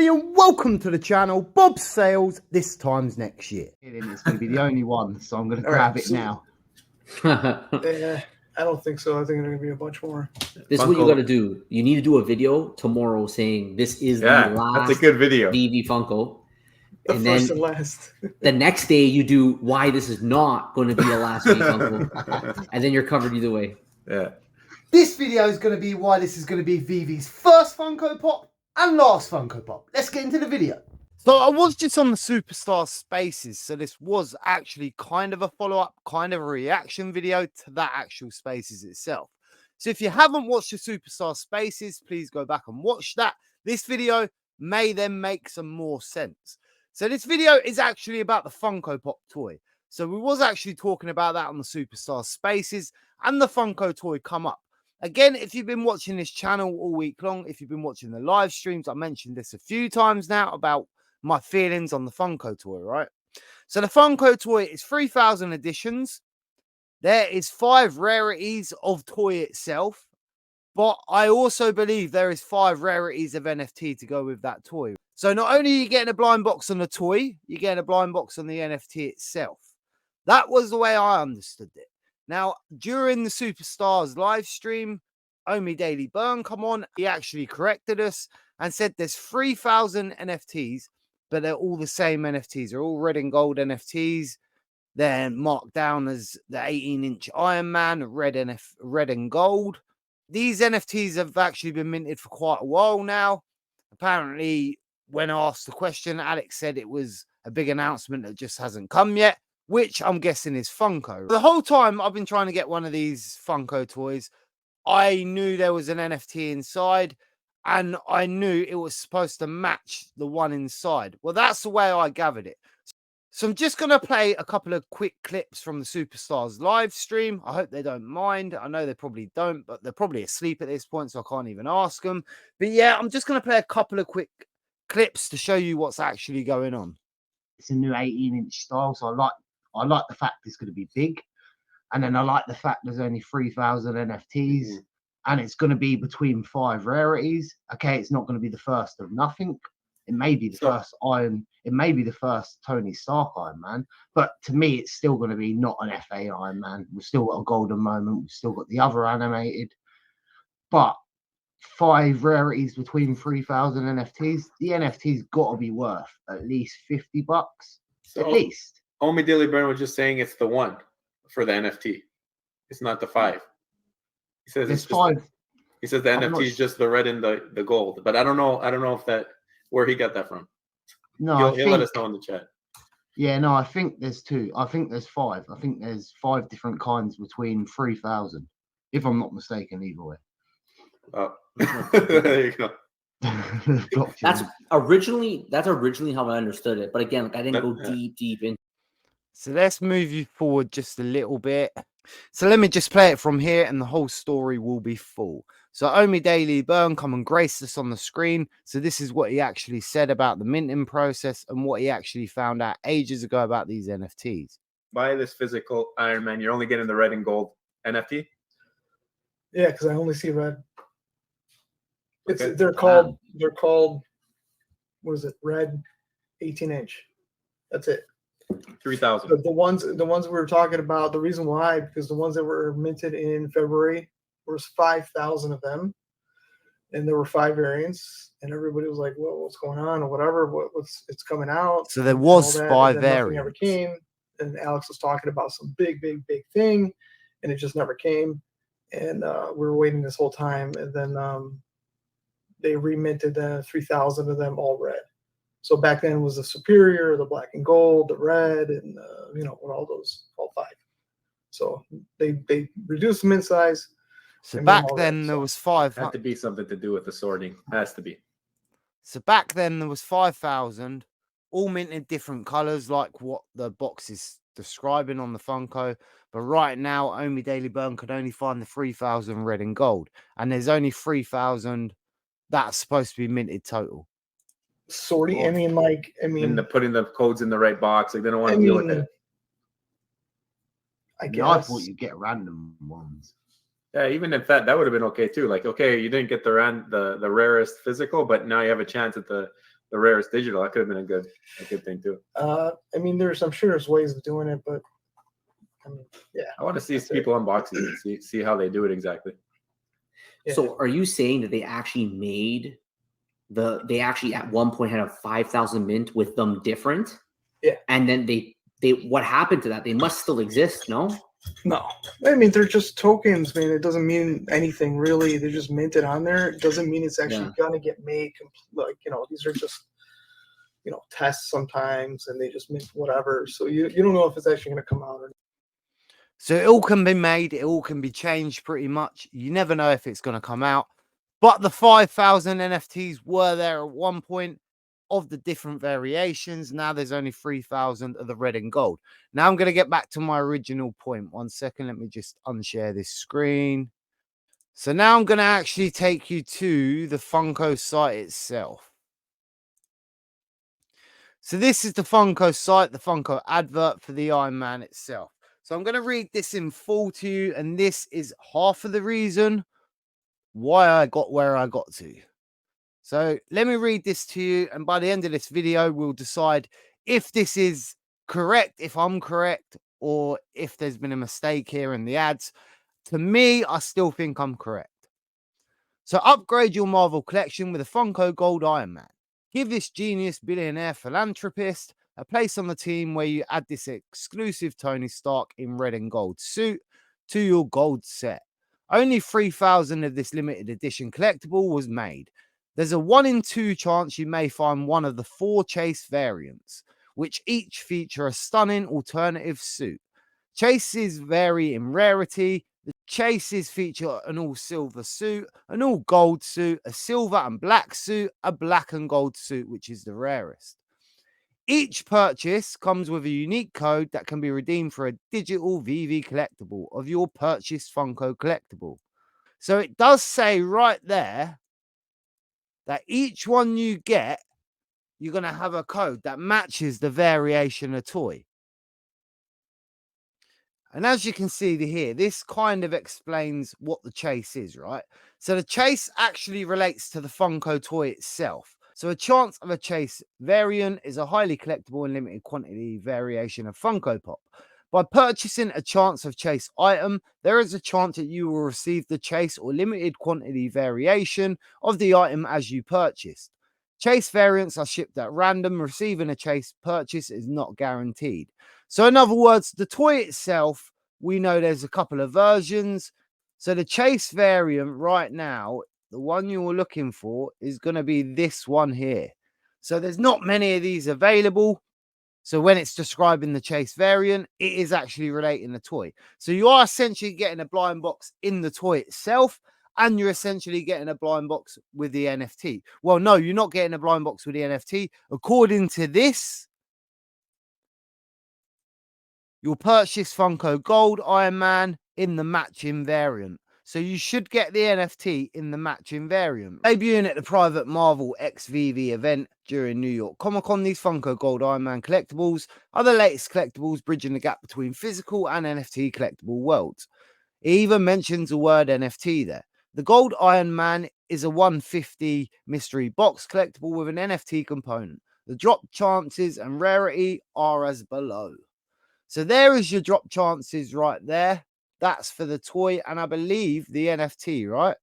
everybody, and welcome to the channel. Bob Sales, this time's next year. It's going to be the only one, so I'm going to grab it now. Yeah, I don't think so. I think there's going to be a bunch more. This is what you got to do. You need to do a video tomorrow saying this is the last that's a good video. veve Funko. The first and last. The next day you do why this is not going to be a last veve Funko. And then you're covered either way. Yeah. This video is going to be why this is going to be Veve's first Funko Pop and last Funko Pop. Let's get into the video. So I was just on the Superstar Spaces, so this was actually kind of a follow-up, kind of a reaction video to that actual Spaces itself. So if you haven't watched the Superstar Spaces, please go back and watch that. This video may then make some more sense. So this video is actually about the Funko Pop toy. So we was actually talking about that on the Superstar Spaces, and the Funko toy come up. Again, if you've been watching this channel all week long, if you've been watching the live streams, I mentioned this a few times now about my feelings on the Funko toy, right? So the Funko toy is 3,000 editions. There is 5 rarities of toy itself, but I also believe there is 5 rarities of NFT to go with that toy. So not only are you getting a blind box on the toy, you're getting a blind box on the NFT itself. That was the way I understood it. Now, during the Superstars live stream, Omi Daily Burn come on. He actually corrected us and said there's 3,000 NFTs, but they're all the same NFTs. They're all red and gold NFTs. They're marked down as the 18-inch Iron Man, red and gold. These NFTs have actually been minted for quite a while now. Apparently, when asked the question, Alex said it was a big announcement that just hasn't come yet, which I'm guessing is Funko. The whole time I've been trying to get one of these Funko toys, I knew there was an NFT inside, and I knew it was supposed to match the one inside. Well, that's the way I gathered it. So I'm just going to play a couple of quick clips from the Superstars live stream. I hope they don't mind. I know they probably don't, but they're probably asleep at this point, so I can't even ask them. But yeah, I'm just going to play a couple of quick clips to show you what's actually going on. It's a new 18-inch style, so I like the fact it's going to be big. And then I like the fact there's only 3,000 NFTs. And it's going to be between 5 rarities. Okay, it's not going to be the first of nothing. It may be the first Iron. It may be the first Tony Stark Iron Man. But to me, it's still going to be not an FA Iron Man. We've still got a golden moment. We've still got the other animated. But 5 rarities between 3,000 NFTs. The NFT's got to be worth at least $50. At least. Omi Daily Burn was just saying it's the one for the NFT. It's not the 5. He says it's 5. He says the NFT is just the red and the gold. But I don't know if that where he got that from. No, he'll let us know in the chat. Yeah, no, I think there's 2. I think there's 5. I think there's 5 different kinds between 3,000, if I'm not mistaken. Either way. Oh, there you go. That's originally how I understood it, but again, like I didn't go deep in. So let's move you forward just a little bit. So let me just play it from here, and the whole story will be full. So Omi Daily Burn come and graced us on the screen. So this is what he actually said about the minting process and what he actually found out ages ago about these NFTs. Buy this physical Iron Man. You're only getting the red and gold NFT. Yeah, because I only see red. Okay. They're called what is it? Red 18-inch. That's it. 3,000. The ones we were talking about, the reason why, because the ones that were minted in February, there was 5,000 of them, and there were 5 variants, and everybody was like, "Well, what's going on?" or whatever. What's it's coming out? So there was 5 variants. Never came, and Alex was talking about some big thing, and it just never came, and we were waiting this whole time, and then they reminted 3,000 of them all red. So back then was the Superior, the black and gold, the red, and all 5. So they reduced them in size. So back then there was 5. Had to be something to do with the sorting. Has to be. So back then there was 5,000, all minted different colors, like what the box is describing on the Funko. But right now, Omi Daily Burn could only find the 3,000 red and gold, and there's only 3,000 that's supposed to be minted total. Sorting. And putting the codes in the right box. Like they don't want to deal with it. I thought you'd get random ones. Yeah, even if that would have been okay too. Like, okay, you didn't get the rarest physical, but now you have a chance at the the rarest digital. That could have been a good thing too. I mean, I'm sure there's ways of doing it, but I mean, yeah. I want to see people unbox it and see how they do it exactly. Yeah. So are you saying that they actually made they actually at one point had a 5,000 mint with them different? Yeah. And then they what happened to that? They must still exist, no? No. I mean, they're just tokens, man. It doesn't mean anything really. They're just minted on there. It doesn't mean it's actually gonna get made. Like, these are just, tests sometimes, and they just mint whatever. So you don't know if it's actually gonna come out or not. So it all can be made, it all can be changed pretty much. You never know if it's going to come out. But the 5,000 NFTs were there at one point of the different variations. Now there's only 3,000 of the red and gold. Now I'm going to get back to my original point. 1 second. Let me just unshare this screen. So now I'm going to actually take you to the Funko site itself. So this is the Funko site, the Funko advert for the Iron Man itself. So I'm going to read this in full to you, and this is half of the reason why I got where I got to. So let me read this to you, and by the end of this video, we'll decide if this is correct, if I'm correct, or if there's been a mistake here in the ads. To me, I still think I'm correct. So upgrade your Marvel collection with a Funko Gold Iron Man. Give this genius billionaire philanthropist a place on the team where you add this exclusive Tony Stark in red and gold suit to your gold set. Only 3,000 of this limited edition collectible was made. There's a 1 in 2 chance you may find one of the 4 Chase variants, which each feature a stunning alternative suit. Chases vary in rarity. The Chases feature an all silver suit, an all gold suit, a silver and black suit, a black and gold suit, which is the rarest. Each purchase comes with a unique code that can be redeemed for a digital veve collectible of your purchased Funko collectible. So it does say right there that each one you get, you're going to have a code that matches the variation of toy. And as you can see here, this kind of explains what the chase is, right? So the chase actually relates to the Funko toy itself. So a chance of a chase variant is a highly collectible and limited quantity variation of Funko Pop. By purchasing a chance of chase item, there is a chance that you will receive the chase or limited quantity variation of the item as you purchased. Chase variants are shipped at random. Receiving a chase purchase is not guaranteed. So in other words, the toy itself, we know there's a couple of versions. So the chase variant right now, the one you're looking for is going to be this one here. So there's not many of these available. So when it's describing the chase variant, it is actually relating the toy. So you are essentially getting a blind box in the toy itself, and you're essentially getting a blind box with the NFT. Well, no, you're not getting a blind box with the NFT. According to this, you'll purchase Funko Gold Iron Man in the matching variant. So you should get the NFT in the matching variant. Debuting at the private Marvel x veve event during New York Comic Con, these Funko Gold Iron Man collectibles are the latest collectibles bridging the gap between physical and NFT collectible worlds. It even mentions the word NFT there. The Gold Iron Man is a 150 mystery box collectible with an NFT component. The drop chances and rarity are as below. So there is your drop chances right there. That's for the toy and I believe the NFT, right?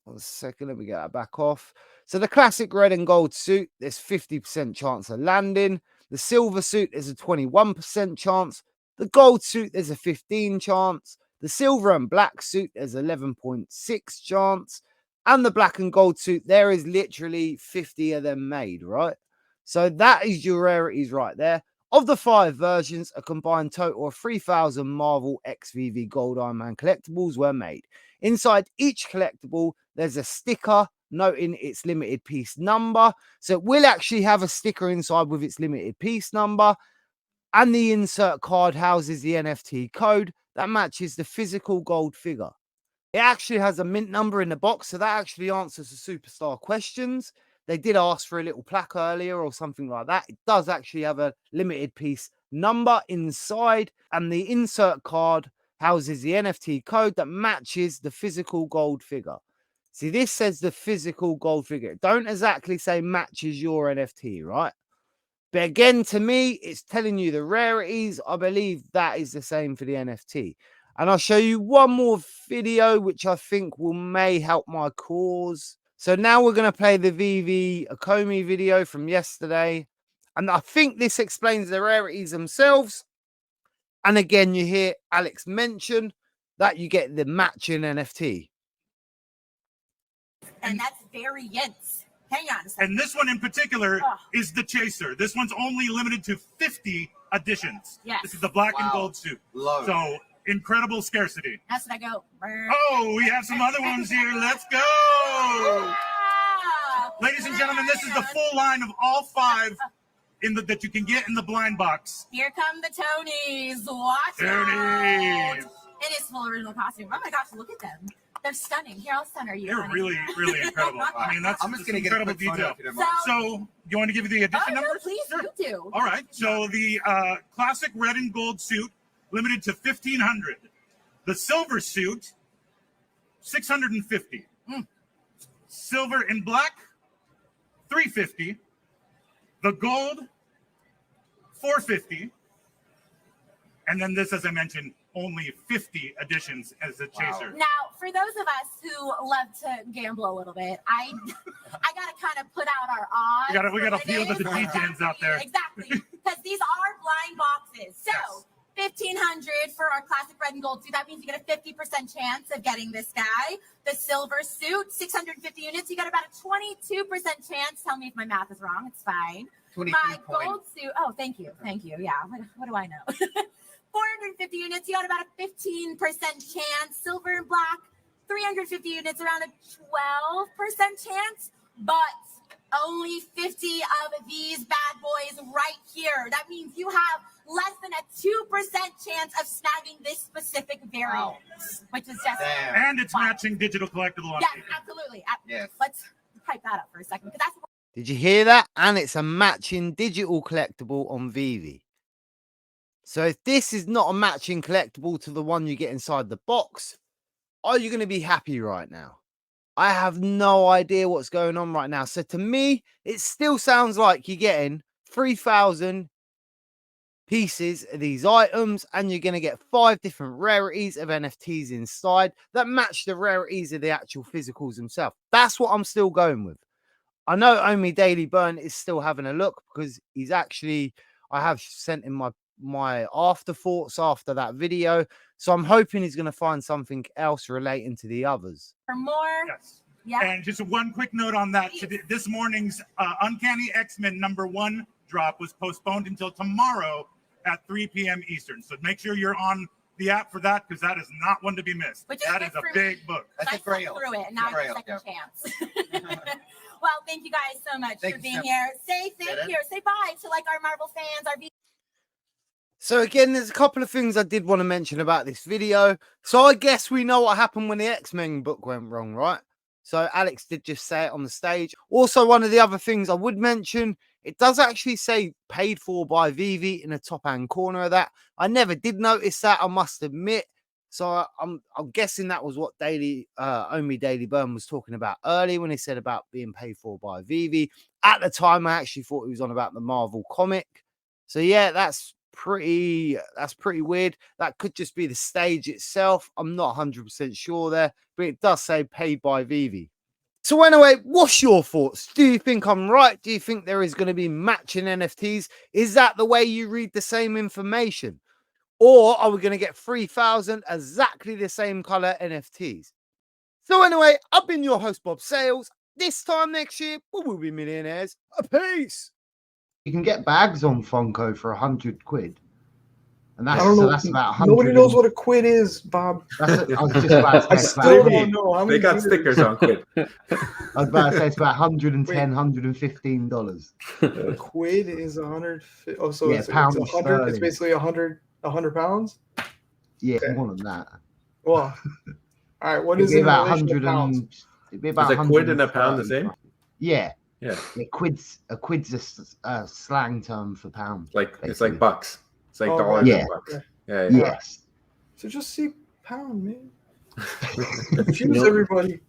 1 second, let me get that back off. So the classic red and gold suit, there's 50% chance of landing. The silver suit, there's a 21% chance. The gold suit, there's a 15 chance. The silver and black suit, there's 11.6 chance. And the black and gold suit, there is literally 50 of them made, right? So that is your rarities right there. Of the 5 versions, a combined total of 3,000 Marvel x veve Gold Iron Man collectibles were made. Inside each collectible, there's a sticker noting its limited piece number. So it will actually have a sticker inside with its limited piece number. And the insert card houses the NFT code that matches the physical gold figure. It actually has a mint number in the box, so that actually answers the superstar questions. They did ask for a little plaque earlier or something like that. It does actually have a limited piece number inside, and the insert card houses the NFT code that matches the physical gold figure. See, this says the physical gold figure. It don't exactly say matches your NFT, right? But again, to me, it's telling you the rarities. I believe that is the same for the NFT. And I'll show you one more video, which I think may help my cause. So now we're going to play the veve Akomi video from yesterday. And I think this explains the rarities themselves. And again, you hear Alex mention that you get the matching NFT. And that's variants. Hang on a second. And this one in particular is the Chaser. This one's only limited to 50 editions. Yes. This is the black and gold suit. Love so incredible scarcity. That's what I go. Oh, we have some other ones here. Let's go. Ah, Ladies and gentlemen, this is the full line of all 5 that you can get in the blind box. Here come the Tonys. Watch Tonys. out. It is full original costume. Oh my gosh, look at them. They're stunning. Here, I'll stun you. They're honey. really, really incredible. I mean, that's I'm just going to get incredible a quick photo detail. if you don't mind. So, you want to give you the edition No, numbers? please, Sure. you do. All right. So the classic red and gold suit, limited to 1,500. The silver suit, 650. Silver and black, 350. The gold, 450. And then this, as I mentioned, only 50 editions as a chaser. Now, for those of us who love to gamble a little bit, I gotta kind of put out our odds. We gotta feel the degens out there. Exactly, because these are blind boxes. So, Yes. 1,500 for our classic red and gold suit. That means you get a 50% chance of getting this guy. The silver suit, 650 units. You got about a 22% chance. Tell me if my math is wrong. It's fine. My gold suit. Oh, thank you. Thank you. Yeah. What do I know? 450 units. You got about a 15% chance. Silver and black, 350 units, around a 12% chance. But only 50 of these bad boys right here. That means you have less than a 2% chance of snagging this specific variant, which is just And it's matching digital collectible on yes, TV. absolutely. Yes. Let's hype that up for a second because that's Did you hear that? And it's a matching digital collectible on veve. So if this is not a matching collectible to the one you get inside the box, are you going to be happy right now? I have no idea what's going on right now. So to me, it still sounds like you're getting 3,000 pieces of these items and you're going to get 5 different rarities of NFTs inside that match the rarities of the actual physicals themselves. That's what I'm still going with. I know Only Daily Burn is still having a look because he's actually, I have sent him my afterthoughts after that video. So I'm hoping he's going to find something else relating to the others. for more. Yes. Yeah. And just one quick note on that. This morning's Uncanny X-Men #1 drop was postponed until tomorrow at 3 p.m. Eastern. So make sure you're on the app for that because that is not one to be missed. Which is That good is a for big me. book. That's I a grail. slept through it and now I get a second chance. Well, thank you guys so much Thank for you, being Sam. here. Say thank Did it? you. Say bye to like our Marvel fans, our So again, there's a couple of things I did want to mention about this video. So I guess we know what happened when the X-Men book went wrong, right? So Alex did just say it on the stage. Also, one of the other things I would mention, it does actually say paid for by veve in the top hand corner of that. I never did notice that, I must admit. So I'm guessing that was what Only Daily Burn was talking about earlier when he said about being paid for by veve. At the time, I actually thought he was on about the Marvel comic. So yeah, that's pretty weird. That could just be the stage itself. I'm not 100% sure there, but it does say paid by veve. So anyway, what's your thoughts? Do you think I'm right? Do you think there is going to be matching NFTs? Is that the way you read the same information? Or are we going to get 3,000 exactly the same color NFTs? So anyway, I've been your host, Bob Sales. This time next year, we will be millionaires. Peace. You can get bags on Funko for 100 quid. And I don't know. that's about 100. Nobody knows what a quid is, Bob. I was just about to I say still don't know. How They many got years? stickers on quid. I was about to say it's about $110, $115. A quid is 100. Oh, so Yeah, it's pounds 100. It's sterling. basically 100 pounds. Yeah, Okay. more than that. Well, all right. What It'd is be it? about in relation to 100 pounds? and it'd be about Is a quid and a pound the 130. same? Yeah. Yeah. A quid's a slang term for pound. Like it's basically. like bucks. It's like Oh, dollars yeah. and bucks. Okay. Yeah. Yes. So just see pound, man. Confuse everybody.